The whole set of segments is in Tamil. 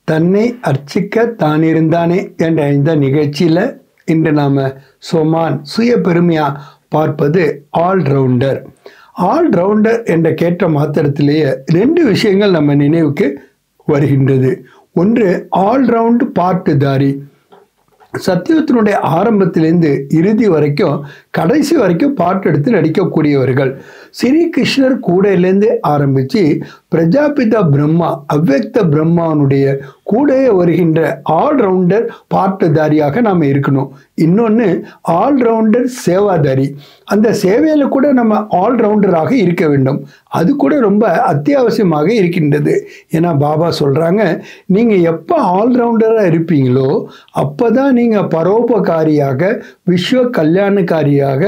தன்னை அர்ச்சிக்க தானிருந்தானே என்ற இந்த நிகழ்ச்சியில் இன்று நாம் சோமான் சுய பெருமையாக பார்ப்பது ஆல்ரவுண்டர். ஆல்ரவுண்டர் என்ற கேட்ட மாத்திரத்திலேயே ரெண்டு விஷயங்கள் நம்ம நினைவுக்கு வருகின்றது. ஒன்று, ஆல்ரவுண்ட் பாட்டுதாரி. சத்தியத்தினுடைய ஆரம்பத்திலேருந்து இறுதி வரைக்கும் கடைசி வரைக்கும் பாட்டு எடுத்து நடிக்கக்கூடியவர்கள். ஸ்ரீகிருஷ்ணர் கூடையிலேருந்து ஆரம்பித்து பிரஜாபிதா பிரம்மா, அவ்வக்த பிரம்மாவனுடைய கூடையே வருகின்ற ஆல்ரவுண்டர் பாட்டுதாரியாக நாம் இருக்கணும். இன்னொன்று, ஆல்ரவுண்டர் சேவாதாரி. அந்த சேவையில் கூட நம்ம ஆல்ரவுண்டராக இருக்க வேண்டும். அது கூட ரொம்ப அத்தியாவசியமாக இருக்கின்றது. ஏன்னா பாபா சொல்கிறாங்க, நீங்கள் எப்போ ஆல்ரவுண்டராக இருப்பீங்களோ அப்போ தான் நீங்கள் பரோபகாரியாக, விஸ்வ கல்யாணக்காரியாக,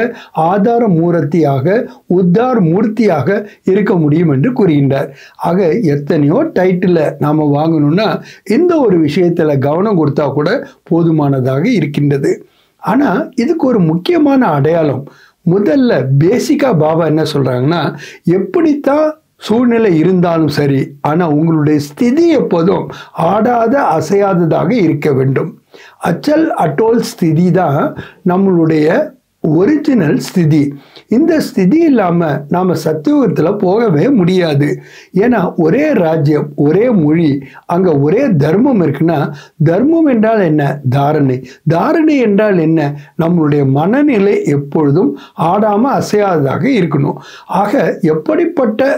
ஆதார மூர்த்தியாக, உத்தார் மூர்த்தியாக இருக்க முடியும் என்று கூறுகின்றார். ஆக எத்தனையோ டைட்டில் நாம் வாங்கணும்னா இந்த ஒரு விஷயத்தில் கவனம் கொடுத்தா கூட போதுமானதாக இருக்கின்றது. ஆனால் இதுக்கு ஒரு முக்கியமான அடையாளம். முதல்ல பேசிக்காக பாபா என்ன சொல்கிறாங்கன்னா, எப்படித்தான் சூழ்நிலை இருந்தாலும் சரி, ஆனால் உங்களுடைய ஸ்திதி எப்போதும் ஆடாத அசையாததாக இருக்க வேண்டும். அச்சல் அட்டோல் ஸ்திதி தான் நம்மளுடைய ஒரிஜினல் ஸ்திதி. இந்த ஸ்திதி இல்லாமல் நாம் சத்தியுகத்தில் போகவே முடியாது. ஏன்னா ஒரே ராஜ்யம், ஒரே மொழி, அங்கே ஒரே தர்மம் இருக்குன்னா, தர்மம் என்றால் என்ன? தாரணை. தாரணை என்றால் என்ன? நம்மளுடைய மனநிலை எப்பொழுதும் ஆடாமல் அசையாததாக இருக்கணும். ஆக எப்படிப்பட்ட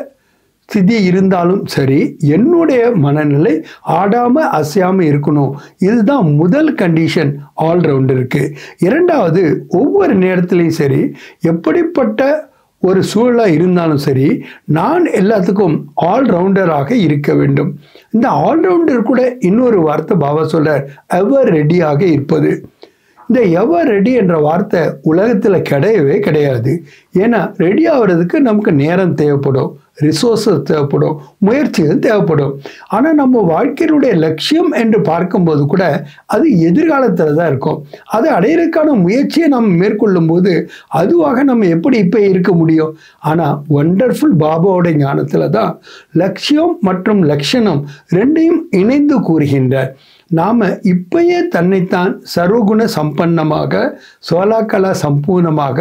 ஸ்திதி இருந்தாலும் சரி, என்னுடைய மனநிலை ஆடாமல் அசையாமல் இருக்கணும். இதுதான் முதல் கண்டிஷன் ஆல்ரவுண்டருக்கு. இரண்டாவது, ஒவ்வொரு நேரத்திலையும் சரி, எப்படிப்பட்ட ஒரு சூழலாக இருந்தாலும் சரி, நான் எல்லாத்துக்கும் ஆல்ரவுண்டராக இருக்க வேண்டும். இந்த ஆல்ரவுண்டர் கூட இன்னொரு வார்த்தை பாபா சொல்றார், எவர் ரெடியாக இருப்பது. இந்த எவர் ரெடி என்ற வார்த்தை உலகத்தில் கிடையவே கிடையாது. ஏன்னா ரெடி ஆகிறதுக்கு நமக்கு நேரம் தேவைப்படும், ரிசோர்ஸஸ் தேவைப்படும், முயற்சிகள் தேவைப்படும். ஆனால் நம்ம வாழ்க்கையினுடைய லட்சியம் என்று பார்க்கும்போது கூட அது எதிர்காலத்தில் தான் இருக்கும். அதை அடையிறதுக்கான முயற்சியை நம்ம மேற்கொள்ளும் போது அதுவாக நம்ம எப்படி இப்போ இருக்க முடியும்? ஆனால் ஒண்டர்ஃபுல் பாபாவோட ஞானத்தில் தான் லட்சியம் மற்றும் லட்சணம் ரெண்டையும் இணைந்து கூறுகின்றார். நாம் இப்பயே தன்னைத்தான் சர்வகுண சம்பன்னமாக, சோலாக்கலா சம்பூர்ணமாக,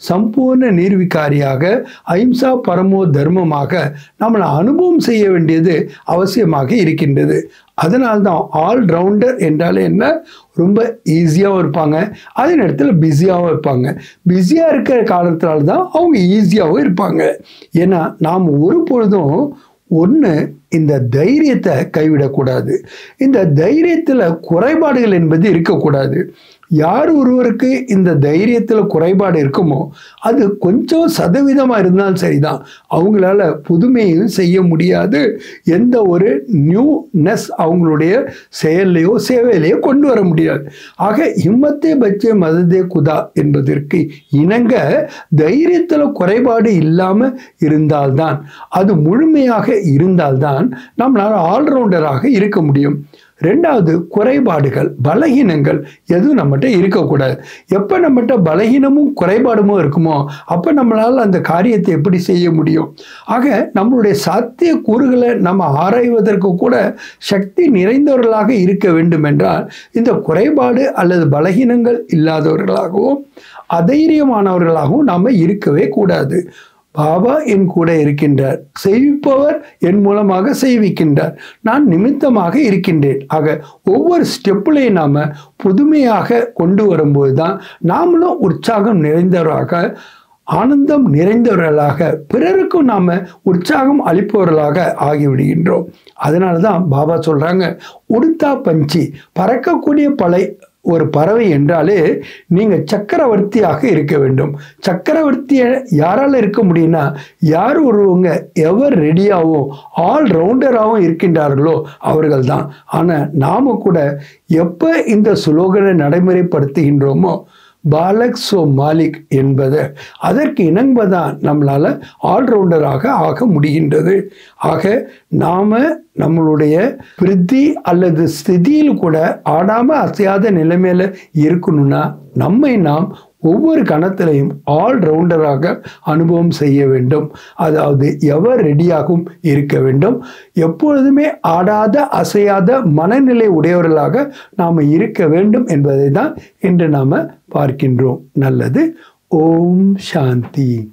சம்பூர்ண நீர்விகாரியாக, அஹிம்சா பரமோ தர்மமாக நம்மளை அனுபவம் செய்ய வேண்டியது அவசியமாக இருக்கின்றது. அதனால்தான் ஆல்ரவுண்டர் என்றாலே என்ன, ரொம்ப ஈஸியாகவும் இருப்பாங்க, அதே நேரத்தில் பிஸியாகவும் இருப்பாங்க. பிஸியாக இருக்கிற காலத்தினால தான் அவங்க ஈஸியாகவும் இருப்பாங்க. ஏன்னா நாம் ஒரு பொழுதும் ஒன்று இந்த தைரியத்தை கைவிடக்கூடாது. இந்த தைரியத்தில் குறைபாடுகள் என்பது இருக்கக்கூடாது. யார் ஒருவருக்கு இந்த தைரியத்தில் குறைபாடு இருக்குமோ அது கொஞ்சம் சதவீதமாக இருந்தாலும் சரிதான், அவங்களால புதுமையும் செய்ய முடியாது, எந்த ஒரு நியூனஸ் அவங்களுடைய செயல்லையோ சேவையிலையோ கொண்டு வர முடியாது. ஆக ஹிம்மத்தே பச்சே மததே குதா என்பதற்கு இணங்க தைரியத்தில் குறைபாடு இல்லாமல் இருந்தால்தான், அது முழுமையாக இருந்தால்தான் நம்மளால் ஆல்ரவுண்டராக இருக்க முடியும். ரெண்டாவது, குறைபாடுகள், பலகீனங்கள் எதுவும் நம்மகிட்ட இருக்கக்கூடாது. எப்போ நம்மகிட்ட பலகீனமும் குறைபாடுமோ இருக்குமோ அப்போ நம்மளால் அந்த காரியத்தை எப்படி செய்ய முடியும்? ஆக நம்மளுடைய சாத்திய கூறுகளை நம்ம ஆராய்வதற்கு கூட சக்தி நிறைந்தவர்களாக இருக்க வேண்டும் என்றால் இந்த குறைபாடு அல்லது பலகீனங்கள் இல்லாதவர்களாகவும் அதைரியமானவர்களாகவும் நாம் இருக்கவே கூடாது. பாபா என் கூட இருக்கின்றார், செய்விப்பவர் என் மூலமாக செய்விக்கின்றார், நான் நிமித்தமாக இருக்கின்றேன். ஆக ஒவ்வொரு ஸ்டெப்புலையும் நாம் புதுமையாக கொண்டு வரும்போது தான் நாமளும் உற்சாகம் நிறைந்தவராக, ஆனந்தம் நிறைந்தவர்களாக, பிறருக்கும் நாம் உற்சாகம் அளிப்பவர்களாக ஆகிவிடுகின்றோம். அதனால தான் பாபா சொல்கிறாங்க, உடுத்தா பஞ்சி, பறக்கக்கூடிய ஒரு பறவை என்றாலே நீங்கள் சக்கரவர்த்தியாக இருக்க வேண்டும். சக்கரவர்த்தியை யாரால் இருக்க முடியும்னா, யார் ஒருவங்க எவர் ரெடியாகவும் ஆல்ரவுண்டராகவும் இருக்கின்றார்களோ அவர்கள் தான். ஆனால் நாம் கூட எப்போ இந்த சுலோகனை நடைமுறைப்படுத்துகின்றோமோ, பாலக் சோ மாலிக் என்பது அதற்கு இணங்குவதான் நம்மளால் ஆல்ரவுண்டராக ஆக முடிகின்றது. ஆக நாம் நம்மளுடைய விருத்தி அல்லது ஸ்திதியில் கூட ஆடாமல் அசையாத நிலைமையில் இருக்கணும்னா நம்மை நாம் ஒவ்வொரு கணத்திலையும் ஆல்ரவுண்டராக அனுபவம் செய்ய வேண்டும். அதாவது எவர் ரெடியாகவும் இருக்க வேண்டும். எப்பொழுதுமே ஆடாத அசையாத மனநிலை உடையவர்களாக நாம் இருக்க வேண்டும் என்பதை தான் இன்று நாம் பார்க்கின்றோம். நல்லது. ஓம் சாந்தி.